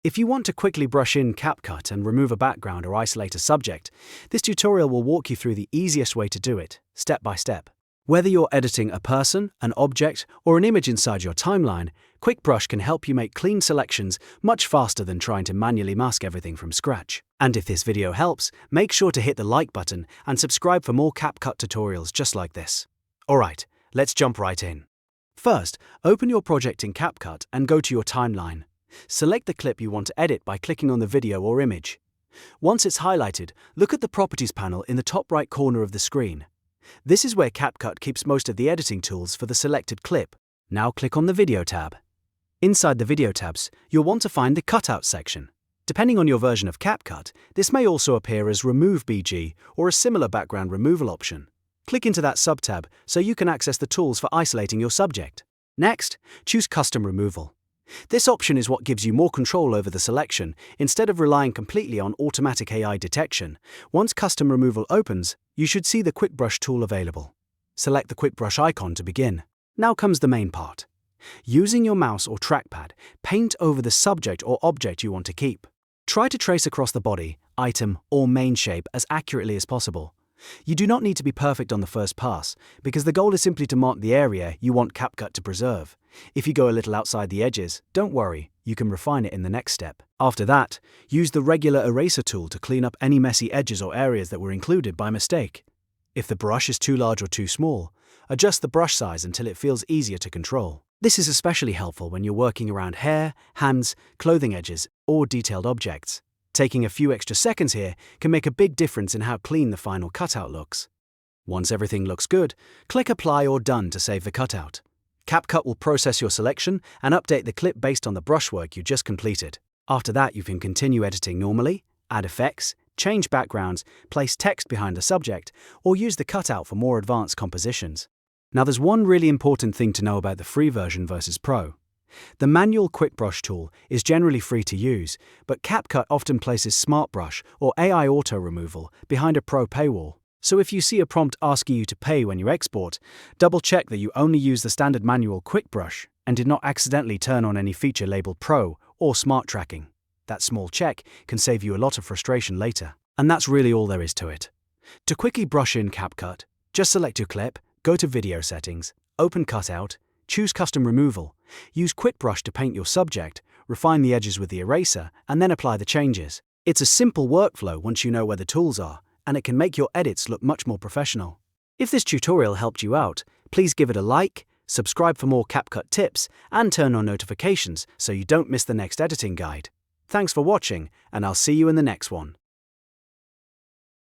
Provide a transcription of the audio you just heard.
If you want to quickly brush in CapCut and remove a background or isolate a subject, this tutorial will walk you through the easiest way to do it, step by step. Whether you're editing a person, an object, or an image inside your timeline, Quick Brush can help you make clean selections much faster than trying to manually mask everything from scratch. And if this video helps, make sure to hit the like button and subscribe for more CapCut tutorials just like this. Alright, let's jump right in. First, open your project in CapCut and go to your timeline. Select the clip you want to edit by clicking on the video or image. Once it's highlighted, look at the Properties panel in the top right corner of the screen. This is where CapCut keeps most of the editing tools for the selected clip. Now click on the Video tab. Inside the Video tabs, you'll want to find the Cutout section. Depending on your version of CapCut, this may also appear as Remove BG or a similar background removal option. Click into that subtab so you can access the tools for isolating your subject. Next, choose Custom Removal. This option is what gives you more control over the selection instead of relying completely on automatic AI detection. Once Custom Removal opens, you should see the Quick Brush tool available. Select the Quick Brush icon to begin. Now comes the main part. Using your mouse or trackpad, paint over the subject or object you want to keep. Try to trace across the body, item, or main shape as accurately as possible. You do not need to be perfect on the first pass, because the goal is simply to mark the area you want CapCut to preserve. If you go a little outside the edges, don't worry, you can refine it in the next step. After that, use the regular eraser tool to clean up any messy edges or areas that were included by mistake. If the brush is too large or too small, adjust the brush size until it feels easier to control. This is especially helpful when you're working around hair, hands, clothing edges, or detailed objects. Taking a few extra seconds here can make a big difference in how clean the final cutout looks. Once everything looks good, click Apply or Done to save the cutout. CapCut will process your selection and update the clip based on the brushwork you just completed. After that, you can continue editing normally, add effects, change backgrounds, place text behind the subject, or use the cutout for more advanced compositions. Now there's one really important thing to know about the free version versus Pro. The manual Quick Brush tool is generally free to use, but CapCut often places Smart Brush or AI Auto Removal behind a Pro paywall. So if you see a prompt asking you to pay when you export, double-check that you only use the standard manual Quick Brush and did not accidentally turn on any feature labeled Pro or Smart Tracking. That small check can save you a lot of frustration later. And that's really all there is to it. To quickly brush in CapCut, just select your clip, go to Video Settings, open Cutout, choose Custom Removal, use Quick Brush to paint your subject, refine the edges with the eraser, and then apply the changes. It's a simple workflow once you know where the tools are, and it can make your edits look much more professional. If this tutorial helped you out, please give it a like, subscribe for more CapCut tips, and turn on notifications so you don't miss the next editing guide. Thanks for watching, and I'll see you in the next one.